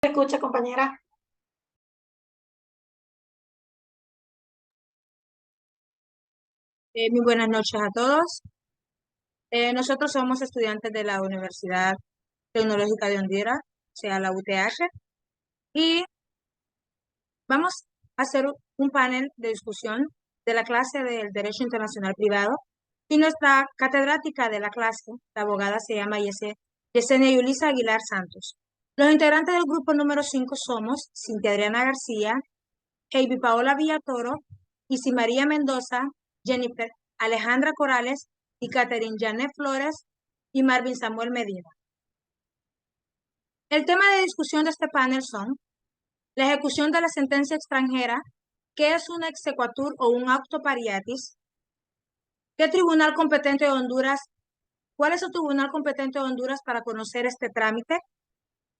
Escucha, compañera. Muy buenas noches a todos. Nosotros somos estudiantes de la Universidad Tecnológica de Honduras, o sea, la UTH, y vamos a hacer un panel de discusión de la clase del Derecho Internacional Privado. Y nuestra catedrática de la clase, la abogada, se llama Yesenia Yulisa Aguilar Santos. Los integrantes del grupo número 5 somos Cintia Adriana García, Heidi Paola Villatoro, Isi María Mendoza, Jennifer Alejandra Corales y Catherine Janet Flores y Marvin Samuel Medina. El tema de discusión de este panel son la ejecución de la sentencia extranjera, qué es un exequatur o un acto pariatis, qué tribunal competente de Honduras, cuál es el tribunal competente de Honduras para conocer este trámite,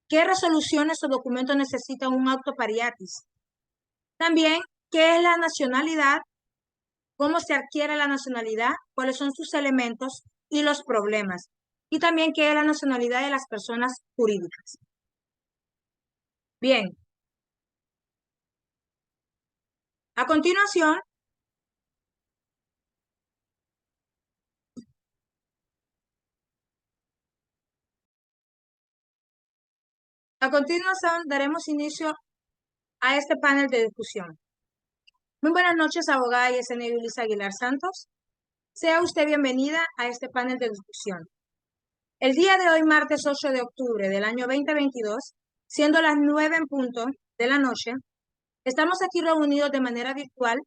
qué resoluciones o documentos necesita un acto pariatis. También, qué es la nacionalidad, cómo se adquiere la nacionalidad, cuáles son sus elementos y los problemas. Y también qué es la nacionalidad de las personas jurídicas. Bien, a continuación, daremos inicio a este panel de discusión. Muy buenas noches, abogada Yesenia Yulisa Aguilar Santos. Sea usted bienvenida a este panel de discusión. El día de hoy, martes 8 de octubre del año 2022, siendo las 9 en punto de la noche, estamos aquí reunidos de manera virtual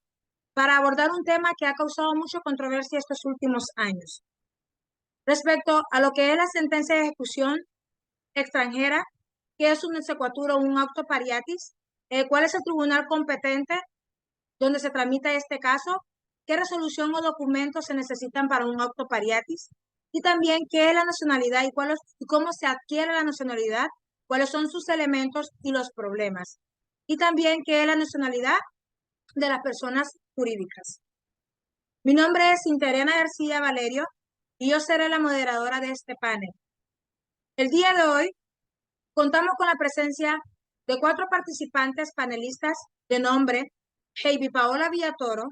para abordar un tema que ha causado mucha controversia estos últimos años. Respecto a lo que es la sentencia de ejecución extranjera, que es un exequatur o un acto pariatis, cuál es el tribunal competente donde se tramita este caso, qué resolución o documentos se necesitan para un acto pariatis, y también qué es la nacionalidad y cómo se adquiere la nacionalidad, cuáles son sus elementos y los problemas, y también qué es la nacionalidad de las personas jurídicas. Mi nombre es Cintia Adriana García Valerio y yo seré la moderadora de este panel. El día de hoy contamos con la presencia de 4 participantes panelistas de nombre Heidi Paola Villatoro,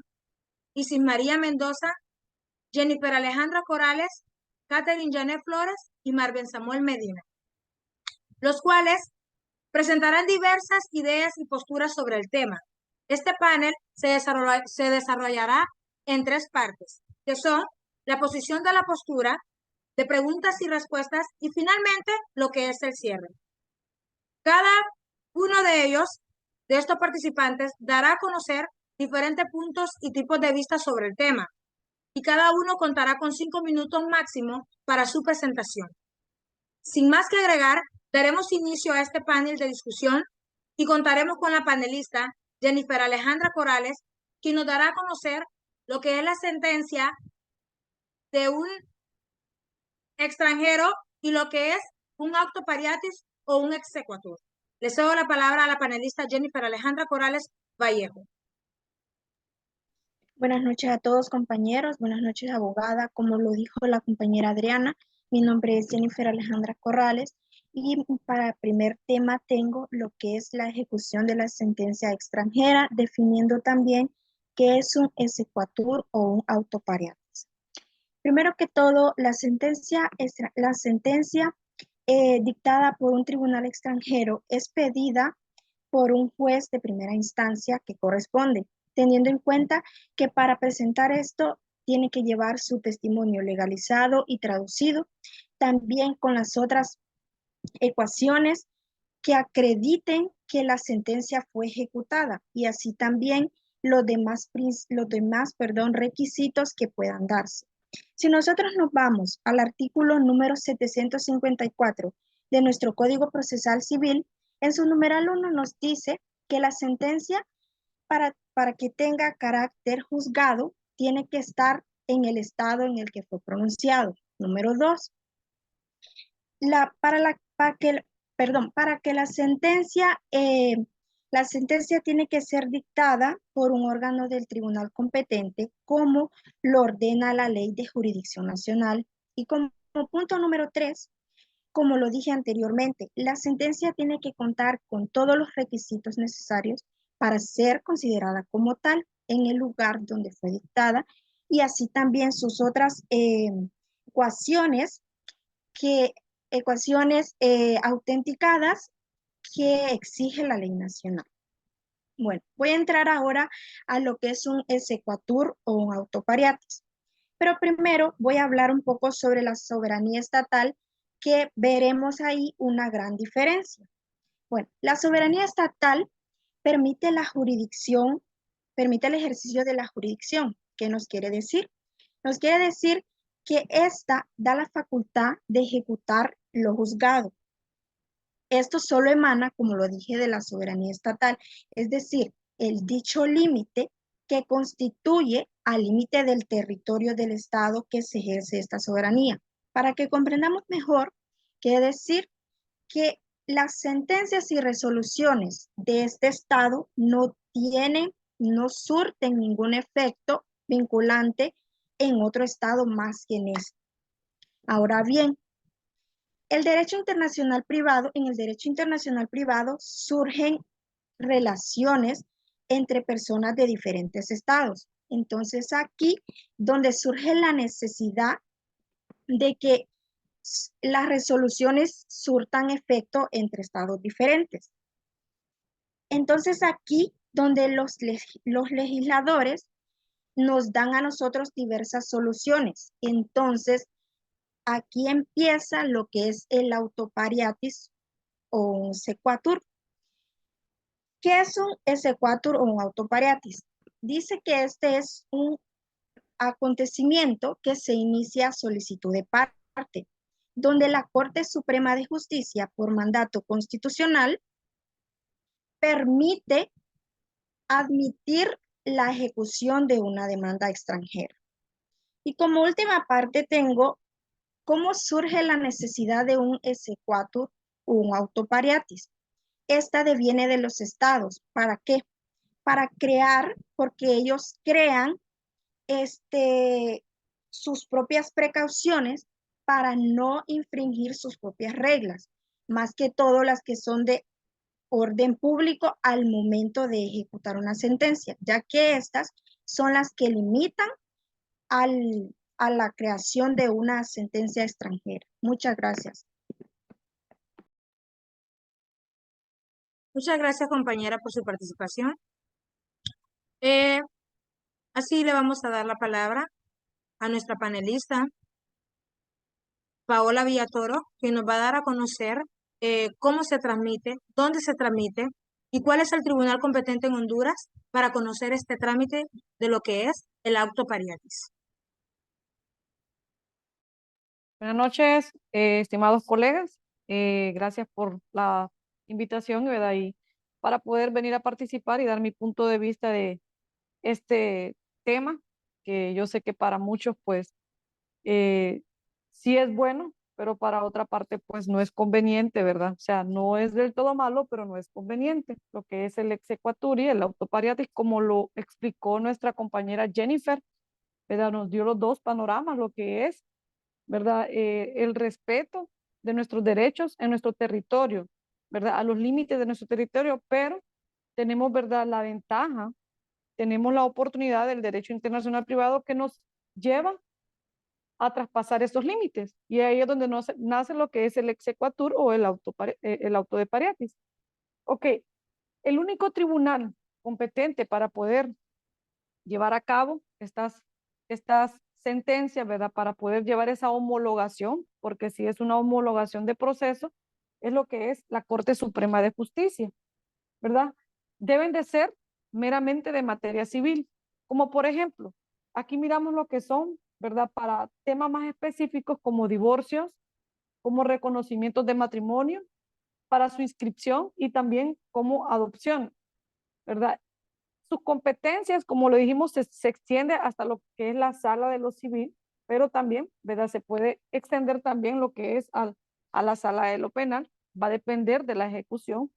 Isis María Mendoza, Jennifer Alejandra Corales, Catherine Janet Flores y Marvin Samuel Medina, los cuales presentarán diversas ideas y posturas sobre el tema. Este panel se desarrollará en 3 partes, que son la posición de la postura, de preguntas y respuestas, y finalmente lo que es el cierre. Cada uno de ellos, de estos participantes, dará a conocer diferentes puntos y tipos de vista sobre el tema, y cada uno contará con 5 minutos máximo para su presentación. Sin más que agregar, daremos inicio a este panel de discusión y contaremos con la panelista Jennifer Alejandra Corales, quien nos dará a conocer lo que es la sentencia de un extranjero y lo que es un acto pariatis o un exequatur. Le cedo la palabra a la panelista Jennifer Alejandra Corales Vallejo. Buenas noches a todos, compañeros. Buenas noches, abogada. Como lo dijo la compañera Adriana, mi nombre es Jennifer Alejandra Corrales y para el primer tema tengo lo que es la ejecución de la sentencia extranjera, definiendo también qué es un exequatur o un auto pariatis. Primero que todo, la sentencia dictada por un tribunal extranjero es pedida por un juez de primera instancia que corresponde, teniendo en cuenta que para presentar esto tiene que llevar su testimonio legalizado y traducido, también con las otras ecuaciones que acrediten que la sentencia fue ejecutada y así también los demás requisitos que puedan darse. Si nosotros nos vamos al artículo número 754 de nuestro Código Procesal Civil, en su numeral 1 nos dice que la sentencia para que tenga carácter juzgado tiene que estar en el estado en el que fue pronunciado. Número 2, para que la sentencia tiene que ser dictada por un órgano del tribunal competente, como lo ordena la Ley de Jurisdicción Nacional. Y como punto número 3, como lo dije anteriormente, la sentencia tiene que contar con todos los requisitos necesarios para ser considerada como tal en el lugar donde fue dictada y así también sus otras ecuaciones autenticadas que exige la ley nacional. Bueno, voy a entrar ahora a lo que es un exequatur o un auto pariatis. Pero primero voy a hablar un poco sobre la soberanía estatal, que veremos ahí una gran diferencia. Bueno, la soberanía estatal permite la jurisdicción, permite el ejercicio de la jurisdicción. ¿Qué nos quiere decir? Nos quiere decir que ésta da la facultad de ejecutar lo juzgado. Esto solo emana, como lo dije, de la soberanía estatal, es decir, el dicho límite que constituye al límite del territorio del Estado que se ejerce esta soberanía. Para que comprendamos mejor, quiere decir que las sentencias y resoluciones de este Estado no surten ningún efecto vinculante en otro Estado más que en este. Ahora bien, el derecho internacional privado, en el derecho internacional privado surgen relaciones entre personas de diferentes estados. Entonces aquí donde surge la necesidad de que las resoluciones surtan efecto entre estados diferentes. Entonces aquí donde los legisladores nos dan a nosotros diversas soluciones. Entonces aquí empieza lo que es el autopariatis o un sequatur. ¿Qué es un exequatur o un autopariatis? Dice que este es un acontecimiento que se inicia a solicitud de parte, donde la Corte Suprema de Justicia, por mandato constitucional, permite admitir la ejecución de una demanda extranjera. Y como última parte tengo cómo surge la necesidad de un exequatur o un autopariatis. Esta deviene de los estados. ¿Para qué? Para crear, porque ellos crean sus propias precauciones para no infringir sus propias reglas, más que todo las que son de orden público al momento de ejecutar una sentencia, ya que estas son las que limitan a la creación de una sentencia extranjera. Muchas gracias. Muchas gracias, compañera, por su participación. Eh, Así le vamos a dar la palabra a nuestra panelista, Paola Villatoro, que nos va a dar a conocer cómo se transmite, dónde se transmite y cuál es el tribunal competente en Honduras para conocer este trámite de lo que es el auto pariatis. Buenas noches, estimados colegas. Gracias por la invitación, ¿verdad? Y para poder venir a participar y dar mi punto de vista de este tema, que yo sé que para muchos, pues, sí es bueno, pero para otra parte, pues, no es conveniente, ¿verdad? O sea, no es del todo malo, pero no es conveniente. Lo que es el exequatur y el autopariatis, como lo explicó nuestra compañera Jennifer, ¿verdad? Nos dio los dos panoramas, lo que es, ¿verdad? El respeto de nuestros derechos en nuestro territorio, ¿verdad? A los límites de nuestro territorio, pero tenemos, ¿verdad? La ventaja, tenemos la oportunidad del derecho internacional privado que nos lleva a traspasar estos límites. Y ahí es donde nace lo que es el exequatur o el auto de pariatis. Ok, el único tribunal competente para poder llevar a cabo estas sentencias, ¿verdad? Para poder llevar esa homologación, porque si es una homologación de proceso, es lo que es la Corte Suprema de Justicia, ¿verdad? Deben de ser meramente de materia civil, como por ejemplo, aquí miramos lo que son, ¿verdad? Para temas más específicos como divorcios, como reconocimientos de matrimonio, para su inscripción y también como adopción, ¿verdad? Sus competencias, como lo dijimos, se extiende hasta lo que es la sala de lo civil, pero también, ¿verdad? Se puede extender también lo que es a la sala de lo penal, va a depender de la ejecución,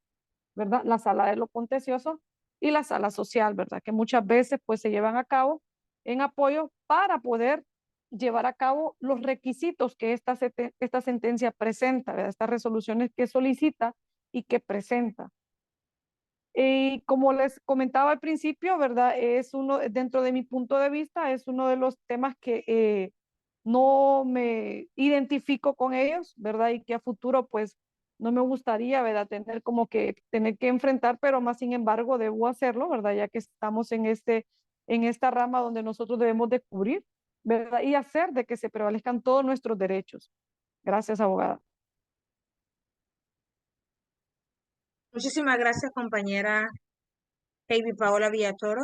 ¿verdad? La sala de lo contencioso y la sala social, ¿verdad? Que muchas veces pues se llevan a cabo en apoyo para poder llevar a cabo los requisitos que esta sentencia presenta, ¿verdad? Estas resoluciones que solicita y que presenta. Y como les comentaba al principio, ¿verdad? Dentro de mi punto de vista, es uno de los temas que no me identifico con ellos, ¿verdad? Y que a futuro, pues, no me gustaría, ¿verdad? Tener que enfrentar, pero más sin embargo debo hacerlo, ¿verdad? Ya que estamos en esta rama donde nosotros debemos de cubrir, ¿verdad? Y hacer de que se prevalezcan todos nuestros derechos. Gracias, abogada. Muchísimas gracias, compañera Heidi Paola Villatoro,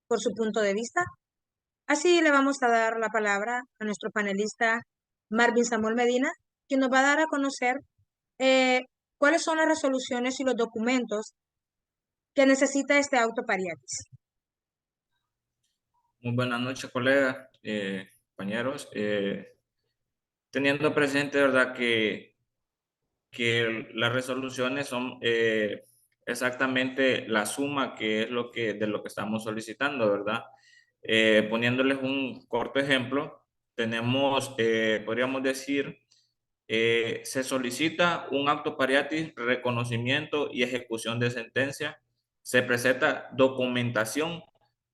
por su punto de vista. Así le vamos a dar la palabra a nuestro panelista Marvin Samuel Medina, quien nos va a dar a conocer cuáles son las resoluciones y los documentos que necesita este auto pariatis. Muy buenas noches, colegas, compañeros. Teniendo presente, ¿verdad?, que las resoluciones son exactamente la suma que es de lo que estamos solicitando, ¿verdad? Poniéndoles un corto ejemplo, tenemos, podríamos decir, se solicita un acto pariatis, reconocimiento y ejecución de sentencia. Se presenta documentación,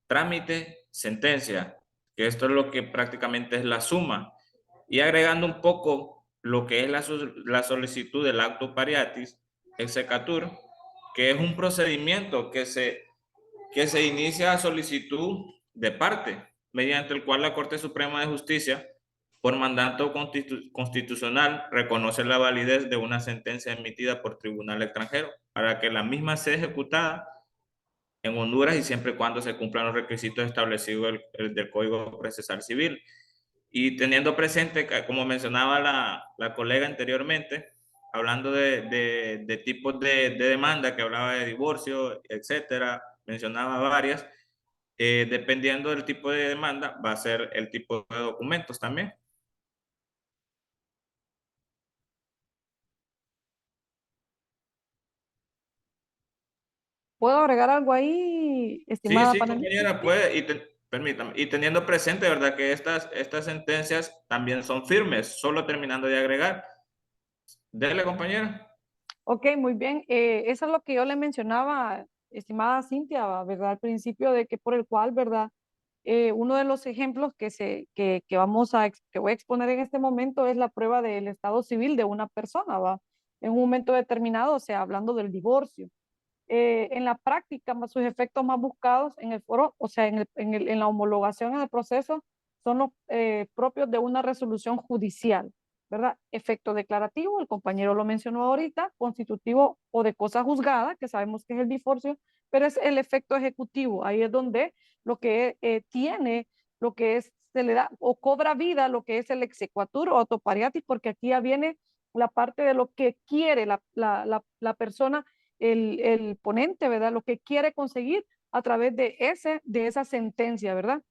trámite, sentencia, que esto es lo que prácticamente es la suma. Y agregando un poco lo que es la solicitud del acto pariatis, el secatur, que es un procedimiento que se inicia a solicitud de parte, mediante el cual la Corte Suprema de Justicia, por mandato constitucional, reconoce la validez de una sentencia emitida por tribunal extranjero para que la misma sea ejecutada en Honduras y siempre y cuando se cumplan los requisitos establecidos del Código Procesal Civil. Y teniendo presente, como mencionaba la colega anteriormente, hablando de tipos de demanda, que hablaba de divorcio, etcétera, mencionaba varias, dependiendo del tipo de demanda, va a ser el tipo de documentos también. ¿Puedo agregar algo ahí, Sí, estimada sí, panelista? compañera, puede, permítame, y teniendo presente, ¿verdad?, que estas sentencias también son firmes, solo terminando de agregar. Dele, compañera. Ok, muy bien. Eso es lo que yo le mencionaba, estimada Cintia, ¿verdad? Al principio de que por el cual, ¿verdad? Uno de los ejemplos que voy a exponer en este momento es la prueba del estado civil de una persona, ¿va? En un momento determinado, o sea, hablando del divorcio. En la práctica, sus efectos más buscados en el foro, o sea, en la homologación en el proceso, son los propios de una resolución judicial, ¿verdad? Efecto declarativo, el compañero lo mencionó ahorita, constitutivo o de cosa juzgada, que sabemos que es el divorcio, pero es el efecto ejecutivo. Ahí es donde lo que tiene, lo que es, se le da o cobra vida lo que es el exequatur o autopariatis, porque aquí ya viene la parte de lo que quiere la persona, el ponente, ¿verdad? Lo que quiere conseguir a través de esa sentencia, ¿verdad?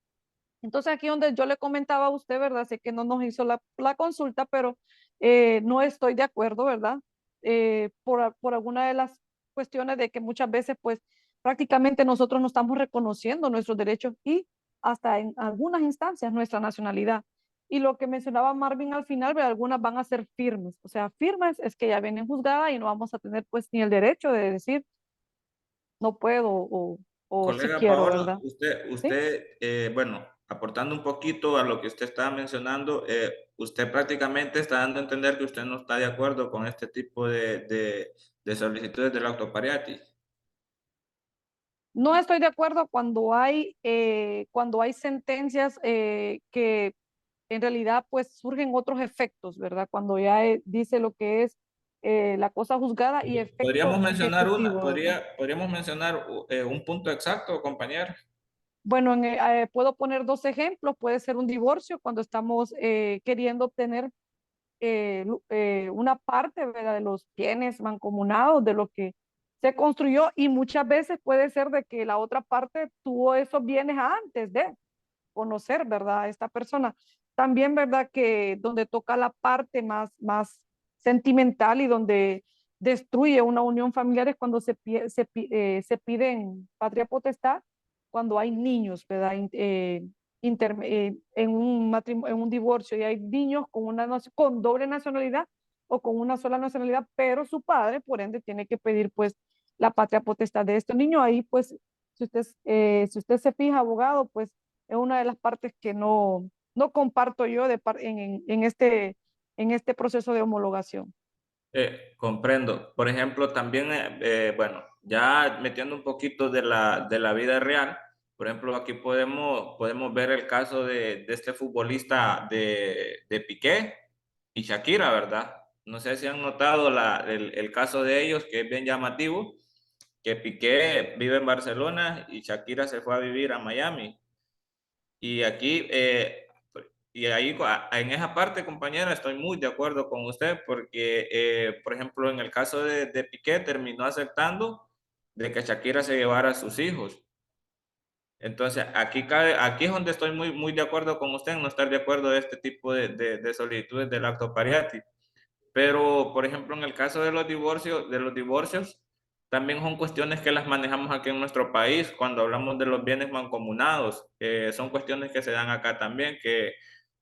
Entonces aquí donde yo le comentaba a usted, ¿verdad? Sé que no nos hizo la consulta, pero no estoy de acuerdo, ¿verdad? Por alguna de las cuestiones de que muchas veces, pues, prácticamente nosotros no estamos reconociendo nuestros derechos y hasta en algunas instancias nuestra nacionalidad. Y lo que mencionaba Marvin al final, ¿verdad? Algunas van a ser firmes. O sea, firmes es que ya vienen juzgadas y no vamos a tener, pues, ni el derecho de decir no puedo o sí Colega quiero, Paola, ¿verdad? ¿Sí? bueno, aportando un poquito a lo que usted estaba mencionando, usted prácticamente está dando a entender que usted no está de acuerdo con este tipo de solicitudes del auto pariatis. No estoy de acuerdo cuando hay sentencias que en realidad pues surgen otros efectos, ¿verdad? Cuando ya dice lo que es la cosa juzgada y Podríamos efecto mencionar ejecutivo, ¿verdad? podríamos mencionar un punto exacto, compañero. Bueno, puedo poner dos ejemplos. Puede ser un divorcio cuando estamos queriendo obtener una parte, ¿verdad?, de los bienes mancomunados, de lo que se construyó y muchas veces puede ser de que la otra parte tuvo esos bienes antes de conocer, ¿verdad?, a esta persona. También, ¿verdad?, que donde toca la parte más sentimental y donde destruye una unión familiar es cuando se piden patria potestad, cuando hay niños, ¿verdad? en un en un divorcio y hay niños con doble nacionalidad o con una sola nacionalidad, pero su padre, por ende, tiene que pedir pues la patria potestad de este niño. Ahí pues, si usted se fija, abogado, pues es una de las partes que no comparto yo en este proceso de homologación. Comprendo. Por ejemplo, también, bueno, ya metiendo un poquito de la vida real, por ejemplo, aquí podemos ver el caso de este futbolista de Piqué y Shakira, ¿verdad? No sé si han notado el caso de ellos, que es bien llamativo, que Piqué vive en Barcelona y Shakira se fue a vivir a Miami. Y aquí, y ahí en esa parte, compañera, estoy muy de acuerdo con usted porque, por ejemplo, en el caso de Piqué, terminó aceptando de que Shakira se llevara a sus hijos. Entonces, aquí es donde estoy muy de acuerdo con usted en no estar de acuerdo de este tipo de solicitudes del acto pariati. Pero, por ejemplo, en el caso de los divorcios, también son cuestiones que las manejamos aquí en nuestro país cuando hablamos de los bienes mancomunados. Son cuestiones que se dan acá también, que,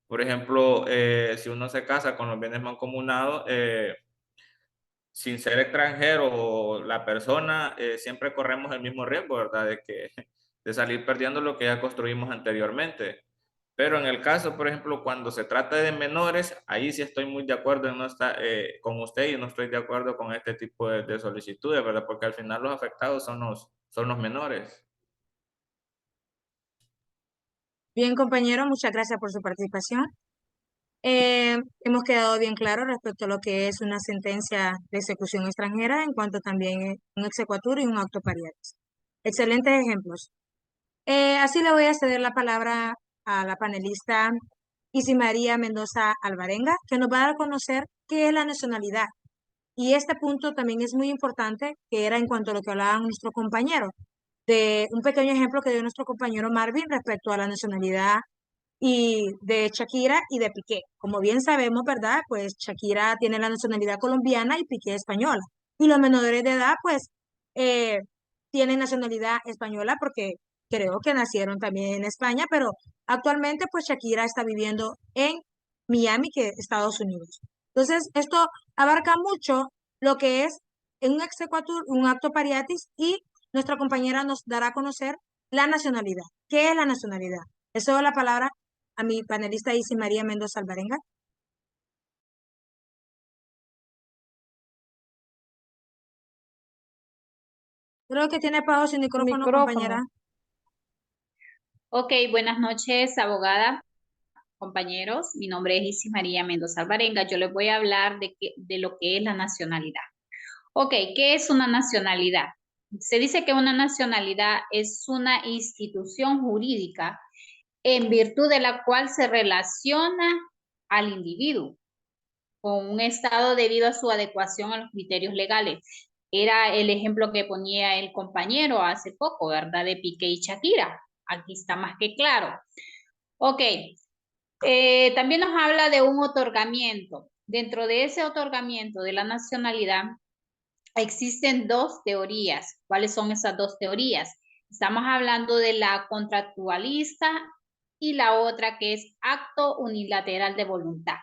por ejemplo, si uno se casa con los bienes mancomunados, sin ser extranjero, la persona, siempre corremos el mismo riesgo, ¿verdad? De salir perdiendo lo que ya construimos anteriormente. Pero en el caso, por ejemplo, cuando se trata de menores, ahí sí estoy muy de acuerdo en no estar, con usted y no estoy de acuerdo con este tipo de solicitudes, ¿verdad? Porque al final los afectados son los menores. Bien, compañero, muchas gracias por su participación. Hemos quedado bien claros respecto a lo que es una sentencia de ejecución extranjera en cuanto también un exequatur y un acto pariatis. Excelentes ejemplos. Así le voy a ceder la palabra a la panelista Isi María Mendoza Alvarenga, que nos va a dar a conocer qué es la nacionalidad. Y este punto también es muy importante, que era en cuanto a lo que hablaba nuestro compañero, de un pequeño ejemplo que dio nuestro compañero Marvin respecto a la nacionalidad y de Shakira y de Piqué. Como bien sabemos, ¿verdad? Pues Shakira tiene la nacionalidad colombiana y Piqué española. Y los menores de edad, pues, eh, tienen nacionalidad española porque creo que nacieron también en España, pero actualmente, pues, Shakira está viviendo en Miami, que es Estados Unidos. Entonces, esto abarca mucho lo que es en un exequatur, un acto pariatis, y nuestra compañera nos dará a conocer la nacionalidad. ¿Qué es la nacionalidad? Eso es la palabra a mi panelista Isi María Mendoza Alvarenga. Creo que tiene apagado su micrófono, compañera. Micrófono. Ok, buenas noches, abogada, compañeros. Mi nombre es Isis María Mendoza Alvarenga. Yo les voy a hablar de lo que es la nacionalidad. Ok, ¿qué es una nacionalidad? Se dice que una nacionalidad es una institución jurídica en virtud de la cual se relaciona al individuo con un estado debido a su adecuación a los criterios legales. Era el ejemplo que ponía el compañero hace poco, ¿verdad? De Piqué y Shakira. Aquí está más que claro. Ok, también nos habla de un otorgamiento. Dentro de ese otorgamiento de la nacionalidad existen dos teorías. ¿Cuáles son esas dos teorías? Estamos hablando de la contractualista y la otra que es acto unilateral de voluntad.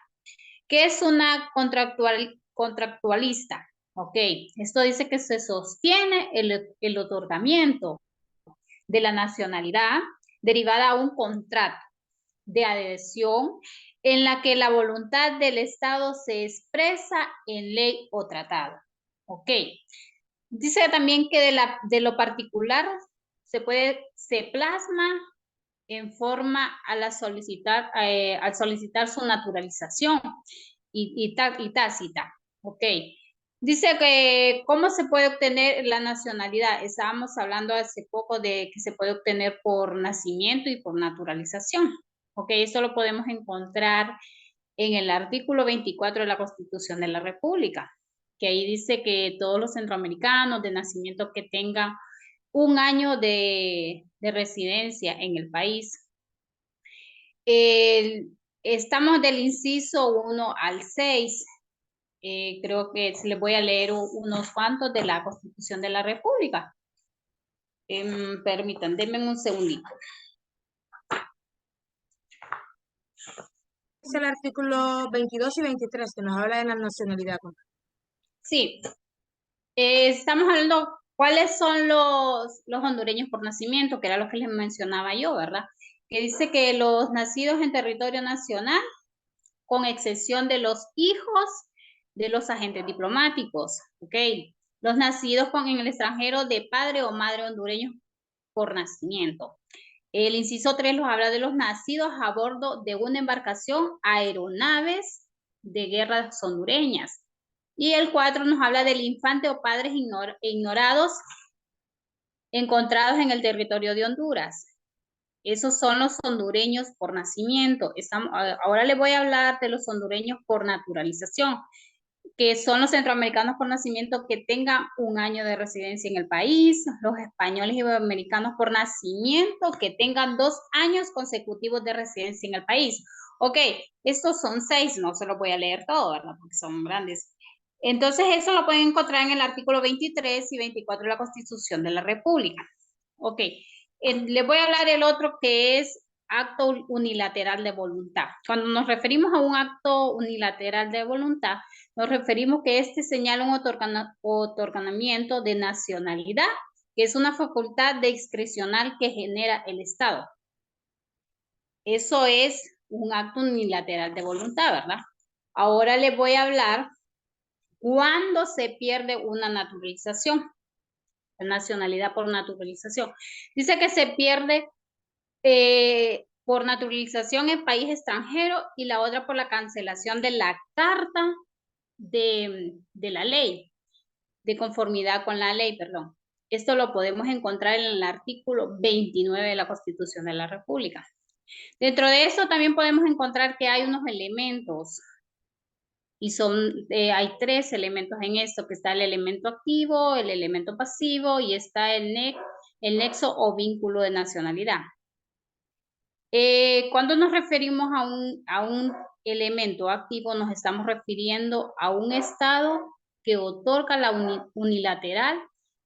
¿Qué es una contractualista? Ok, esto dice que se sostiene el otorgamiento de la nacionalidad derivada a un contrato de adhesión en la que la voluntad del Estado se expresa en ley o tratado. Ok. Dice también que de lo particular se plasma en forma al solicitar su naturalización y tácita. Ok. Dice que cómo se puede obtener la nacionalidad. Estábamos hablando hace poco de que se puede obtener por nacimiento y por naturalización. Ok, eso lo podemos encontrar en el artículo 24 de la Constitución de la República, que ahí dice que todos los centroamericanos de nacimiento que tengan un año de residencia en el país. Estamos del inciso 1 al 6. Creo que les voy a leer unos cuantos de la Constitución de la República. Permitan, denme un segundito. el artículo 22 y 23, que nos habla de la nacionalidad. Sí. Estamos hablando cuáles son los hondureños por nacimiento, que era lo que les mencionaba yo, ¿verdad? Que dice que los nacidos en territorio nacional, con excepción de los hijos de los agentes diplomáticos, ¿ok? Los nacidos en el extranjero de padre o madre hondureños por nacimiento. El inciso 3 nos habla de los nacidos a bordo de una embarcación, aeronaves de guerras hondureñas. Y el 4 nos habla del infante o padres ignorados encontrados en el territorio de Honduras. Esos son los hondureños por nacimiento. Ahora les voy a hablar de los hondureños por naturalización, que son los centroamericanos por nacimiento que tengan 1 año de residencia en el país, los españoles y iberoamericanos por nacimiento que tengan 2 años consecutivos de residencia en el país. Ok, estos son 6, no se los voy a leer todo, ¿verdad? Porque son grandes. Entonces, eso lo pueden encontrar en el artículo 23 y 24 de la Constitución de la República. Ok, les voy a hablar del otro que es acto unilateral de voluntad. Cuando nos referimos a un acto unilateral de voluntad, nos referimos que este señala un otorgamiento de nacionalidad, que es una facultad discrecional que genera el Estado. Eso es un acto unilateral de voluntad, ¿verdad? Ahora les voy a hablar cuando se pierde una naturalización, la nacionalidad por naturalización. Dice que se pierde por naturalización en país extranjero y la otra por la cancelación de la carta de la ley, de conformidad con la ley, perdón. Esto lo podemos encontrar en el artículo 29 de la Constitución de la República. Dentro de eso también podemos encontrar que hay unos elementos y hay 3 elementos en esto, que está el elemento activo, el elemento pasivo y está el nexo o vínculo de nacionalidad. Cuando nos referimos a un elemento activo, nos estamos refiriendo a un Estado que otorga la unilateral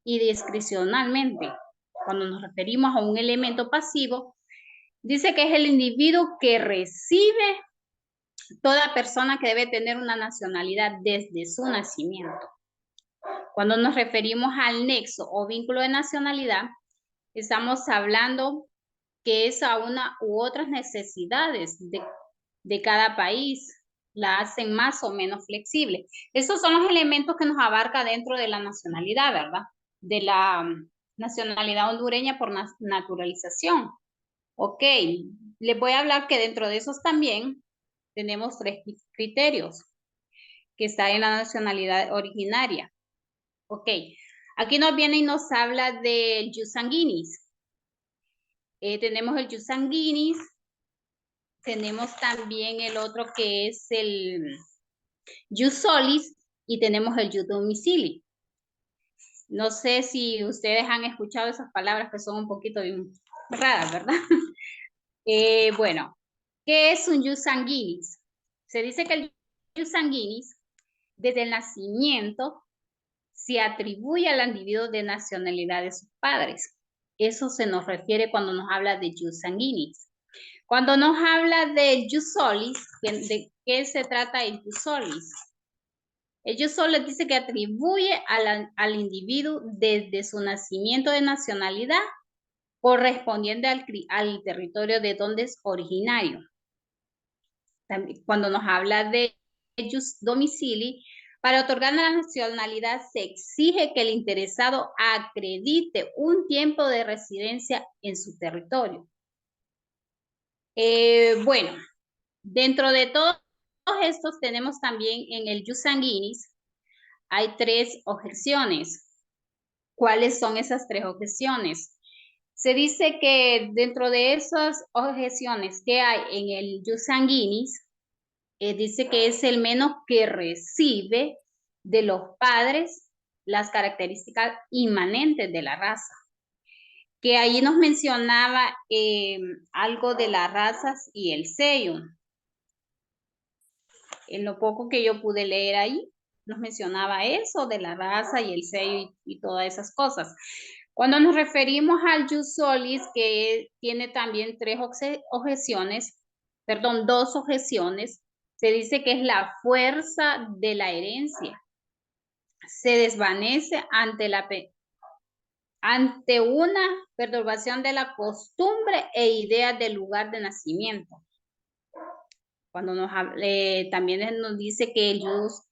y discrecionalmente. Cuando nos referimos a un elemento pasivo, dice que es el individuo que recibe toda persona que debe tener una nacionalidad desde su nacimiento. Cuando nos referimos al nexo o vínculo de nacionalidad, estamos hablando que es a una u otras necesidades de cada país, la hacen más o menos flexible. Esos son los elementos que nos abarca dentro de la nacionalidad, ¿verdad? De la nacionalidad hondureña por naturalización. Ok, les voy a hablar que dentro de esos también tenemos 3 criterios que está en la nacionalidad originaria. Ok, aquí nos viene y nos habla del jus sanguinis. Tenemos el jus sanguinis, tenemos también el otro que es el jus solis y tenemos el jus domicili. No sé si ustedes han escuchado esas palabras que son un poquito raras, ¿verdad? Bueno, ¿qué es un jus sanguinis? Se dice que el jus sanguinis, desde el nacimiento, se atribuye al individuo de nacionalidad de sus padres. Eso se nos refiere cuando nos habla de jus sanguinis. Cuando nos habla de jus solis, ¿de qué se trata el jus solis? El jus solis dice que atribuye al individuo desde su nacimiento de nacionalidad correspondiente al territorio de donde es originario. También, cuando nos habla de jus domicili, para otorgar la nacionalidad se exige que el interesado acredite un tiempo de residencia en su territorio. Bueno, dentro de todos estos tenemos también en el jus sanguinis, hay 3 objeciones. ¿Cuáles son esas 3 objeciones? Se dice que dentro de esas objeciones que hay en el jus sanguinis, dice que es el menos que recibe de los padres las características inmanentes de la raza. Que ahí nos mencionaba algo de las razas y el sello. En lo poco que yo pude leer ahí, nos mencionaba eso de la raza y el sello y todas esas cosas. Cuando nos referimos al jus solis, que tiene también 3 objeciones, dos objeciones. Se dice que es la fuerza de la herencia. Se desvanece ante una perturbación de la costumbre e idea del lugar de nacimiento. Cuando también nos dice que el jus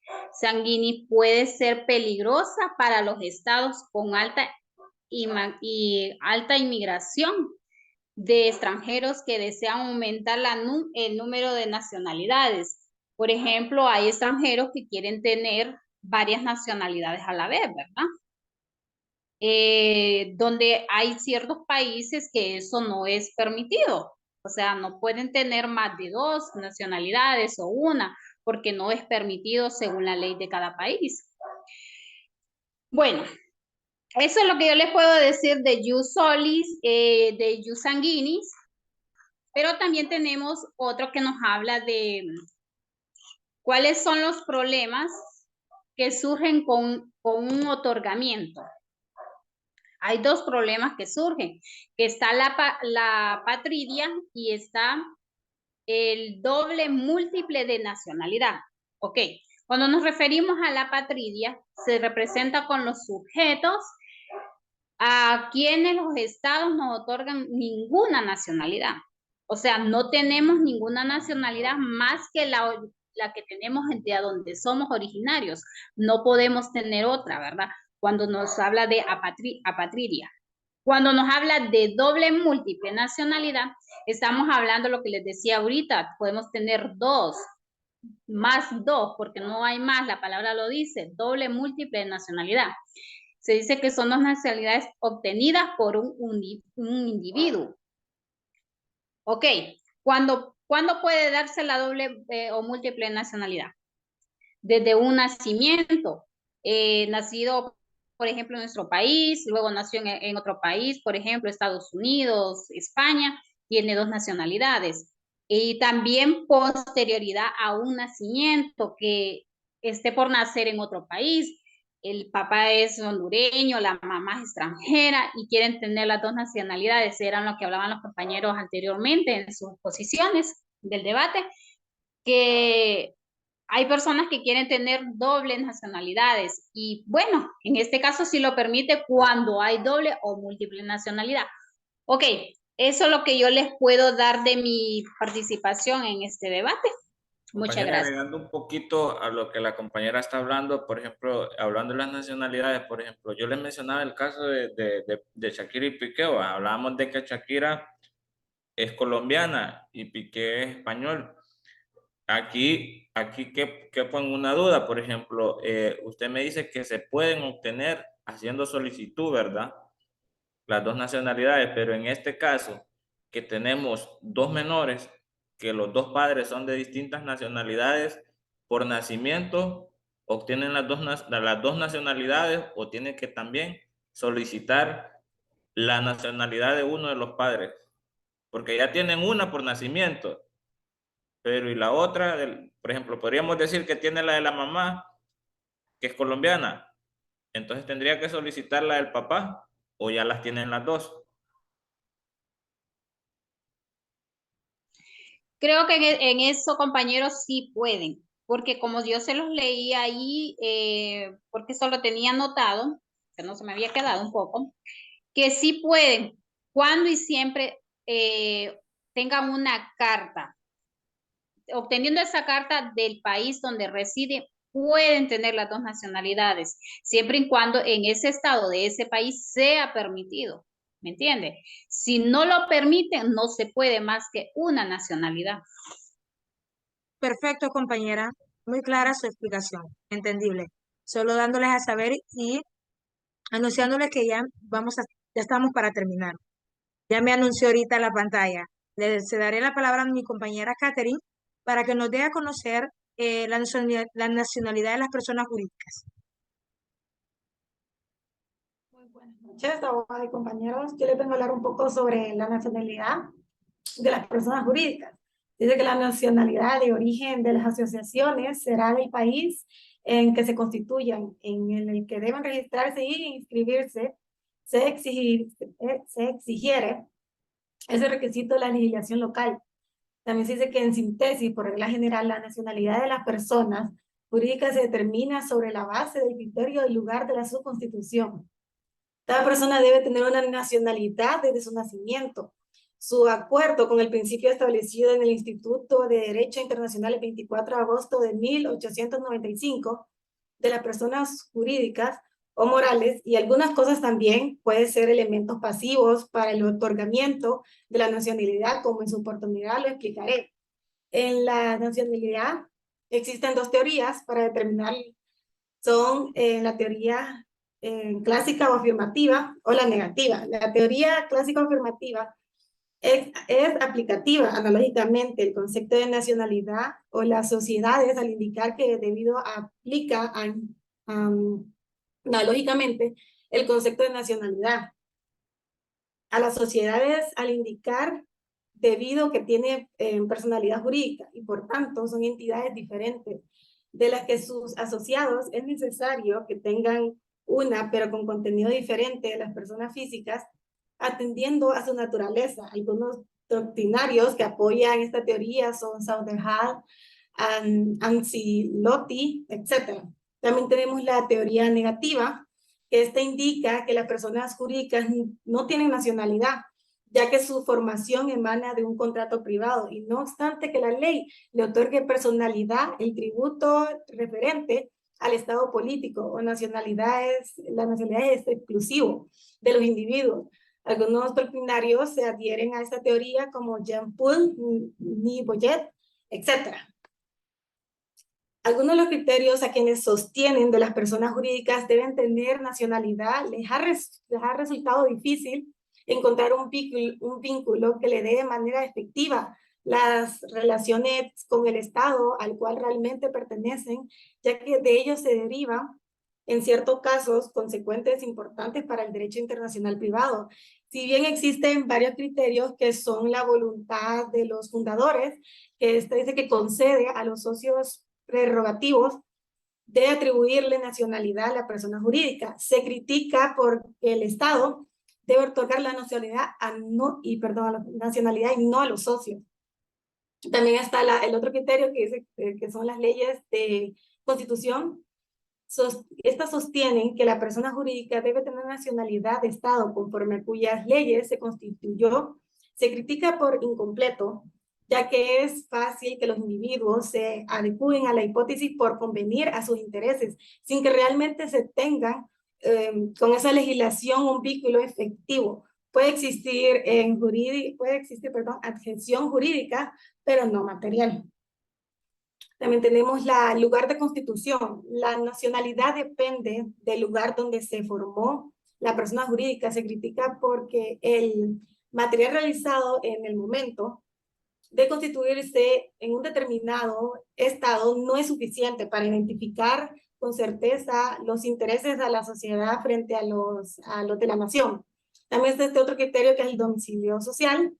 sanguinis puede ser peligrosa para los estados con alta inmigración de extranjeros que desean aumentar el número de nacionalidades. Por ejemplo, hay extranjeros que quieren tener varias nacionalidades a la vez, ¿verdad? Donde hay ciertos países que eso no es permitido. O sea, no pueden tener más de 2 nacionalidades o una, porque no es permitido según la ley de cada país. Bueno, eso es lo que yo les puedo decir de jus solis, de jus sanguinis, pero también tenemos otro que nos habla de cuáles son los problemas que surgen con un otorgamiento. Hay 2 problemas que surgen, que está la patridia y está el doble múltiple de nacionalidad. Ok, cuando nos referimos a la patridia, se representa con los sujetos a quienes los estados no otorgan ninguna nacionalidad. O sea, no tenemos ninguna nacionalidad más que la que tenemos de donde somos originarios. No podemos tener otra, ¿verdad? Cuando nos habla de apatridia. Cuando nos habla de doble múltiple nacionalidad, estamos hablando de lo que les decía ahorita, podemos tener 2, más 2, porque no hay más, la palabra lo dice, doble múltiple nacionalidad. Se dice que son 2 nacionalidades obtenidas por un individuo. Ok, ¿cuándo puede darse la doble o múltiple nacionalidad? Desde un nacimiento, nacido, por ejemplo, en nuestro país, luego nació en otro país, por ejemplo, Estados Unidos, España, tiene 2 nacionalidades. Y también posterioridad a un nacimiento que esté por nacer en otro país. El papá es hondureño, la mamá es extranjera y quieren tener las 2 nacionalidades. Eran lo que hablaban los compañeros anteriormente en sus posiciones del debate, que hay personas que quieren tener dobles nacionalidades y bueno, en este caso sí lo permite cuando hay doble o múltiple nacionalidad. Ok, eso es lo que yo les puedo dar de mi participación en este debate. Muchas gracias. Agregando un poquito a lo que la compañera está hablando, por ejemplo, hablando de las nacionalidades, por ejemplo, yo les mencionaba el caso de Shakira y Piqué, hablábamos de que Shakira es colombiana y Piqué es español. Aquí que pongo una duda, por ejemplo, usted me dice que se pueden obtener haciendo solicitud, ¿verdad? Las 2 nacionalidades, pero en este caso, que tenemos 2 menores, que los 2 padres son de distintas nacionalidades, por nacimiento, obtienen las dos nacionalidades o tienen que también solicitar la nacionalidad de uno de los padres, porque ya tienen una por nacimiento. Pero y la otra, por ejemplo, podríamos decir que tiene la de la mamá, que es colombiana. Entonces tendría que solicitar la del papá o ya las tienen las 2. Creo que en eso, compañeros, sí pueden, porque como yo se los leí ahí, porque eso lo tenía anotado, que no se me había quedado un poco, que sí pueden, cuando y siempre tengan una carta. Obteniendo esa carta del país donde reside, pueden tener las 2 nacionalidades, siempre y cuando en ese estado de ese país sea permitido. ¿Me entiende? Si no lo permiten, no se puede más que una nacionalidad. Perfecto, compañera. Muy clara su explicación. Entendible. Solo dándoles a saber y anunciándoles que ya estamos para terminar. Ya me anunció ahorita la pantalla. Le daré la palabra a mi compañera Catherine para que nos dé a conocer la nacionalidad de las personas jurídicas. Muy buenas noches, abogados y compañeros. Yo les vengo a hablar un poco sobre la nacionalidad de las personas jurídicas. Dice que la nacionalidad de origen de las asociaciones será del país en que se constituyan, en el que deben registrarse e inscribirse. Se exigiere ese requisito de la legislación local. También se dice que en síntesis, por regla general, la nacionalidad de las personas jurídicas se determina sobre la base del criterio del lugar de su constitución. Cada persona debe tener una nacionalidad desde su nacimiento. Su acuerdo con el principio establecido en el Instituto de Derecho Internacional el 24 de agosto de 1895 de las personas jurídicas o morales, y algunas cosas también pueden ser elementos pasivos para el otorgamiento de la nacionalidad, como en su oportunidad lo explicaré. En la nacionalidad existen dos teorías para determinar, son la teoría clásica o afirmativa o la negativa. La teoría clásica o afirmativa es aplicativa analógicamente el concepto de nacionalidad o las sociedades al indicar que debido aplica analógicamente el concepto de nacionalidad a las sociedades al indicar debido que tiene personalidad jurídica y por tanto son entidades diferentes de las que sus asociados es necesario que tengan una pero con contenido diferente de las personas físicas atendiendo a su naturaleza. Algunos doctrinarios que apoyan esta teoría son Southern, Ancelotti, etc. También tenemos la teoría negativa, que esta indica que las personas jurídicas no tienen nacionalidad, ya que su formación emana de un contrato privado, y no obstante que la ley le otorgue personalidad, el tributo referente al estado político o nacionalidad la nacionalidad es exclusivo de los individuos. Algunos doctrinarios se adhieren a esta teoría como Jean-Paul, Boyet, etc. Algunos de los criterios a quienes sostienen de las personas jurídicas deben tener nacionalidad les ha resultado difícil encontrar un vínculo que le dé de manera efectiva las relaciones con el Estado al cual realmente pertenecen, ya que de ellos se derivan, en ciertos casos, consecuencias importantes para el derecho internacional privado. Si bien existen varios criterios que son la voluntad de los fundadores, que dice que concede a los socios prerrogativos de atribuirle nacionalidad a la persona jurídica. Se critica porque el Estado debe otorgar la nacionalidad a la nacionalidad y no a los socios. También está el otro criterio que dice que son las leyes de constitución. Estas sostienen que la persona jurídica debe tener nacionalidad de Estado conforme a cuyas leyes se constituyó. Se critica por incompleto, ya que es fácil que los individuos se adecúen a la hipótesis por convenir a sus intereses, sin que realmente se tengan con esa legislación un vínculo efectivo. Puede existir adhesión jurídica, pero no material. También tenemos el lugar de constitución. La nacionalidad depende del lugar donde se formó la persona jurídica. Se critica porque el material realizado en el momento de constituirse en un determinado estado no es suficiente para identificar con certeza los intereses de la sociedad frente a los de la nación. También está este otro criterio que es el domicilio social.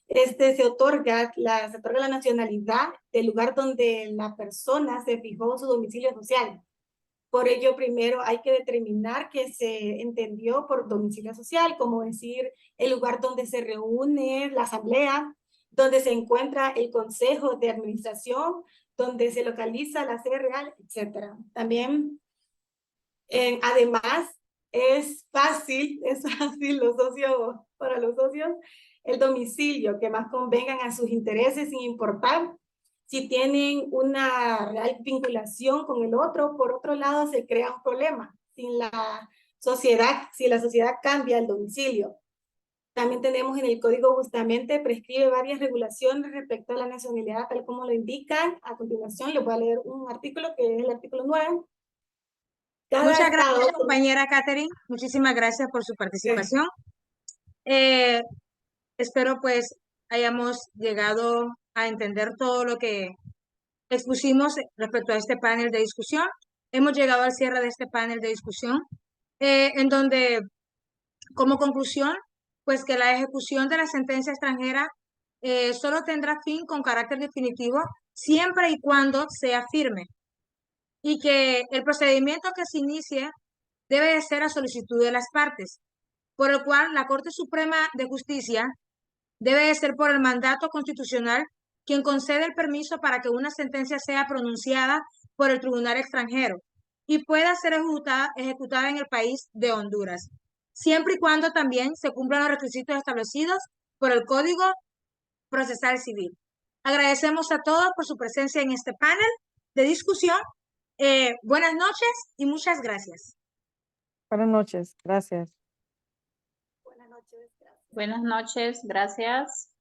Se otorga la nacionalidad del lugar donde la persona se fijó su domicilio social. Por ello, primero hay que determinar qué se entendió por domicilio social, como decir el lugar donde se reúne la asamblea, donde se encuentra el consejo de administración, donde se localiza la sede real, etc. También, además, es fácil para los socios, el domicilio que más convengan a sus intereses sin importar si tienen una real vinculación con el otro. Por otro lado, se crea un problema si la sociedad cambia el domicilio. También tenemos en el Código Bustamante, prescribe varias regulaciones respecto a la nacionalidad, tal como lo indican. A continuación, les voy a leer un artículo que es el artículo 9. Muchas gracias, compañera Catherine. Muchísimas gracias por su participación. Espero pues hayamos llegado a entender todo lo que expusimos respecto a este panel de discusión. Hemos llegado al cierre de este panel de discusión, en donde, como conclusión, pues que la ejecución de la sentencia extranjera solo tendrá fin con carácter definitivo siempre y cuando sea firme, y que el procedimiento que se inicie debe de ser a solicitud de las partes, por lo cual la Corte Suprema de Justicia debe de ser por el mandato constitucional quien concede el permiso para que una sentencia sea pronunciada por el tribunal extranjero y pueda ser ejecutada en el país de Honduras, siempre y cuando también se cumplan los requisitos establecidos por el Código Procesal Civil. Agradecemos a todos por su presencia en este panel de discusión. Buenas noches y muchas gracias. Buenas noches, gracias. Buenas noches. Gracias. Buenas noches, gracias.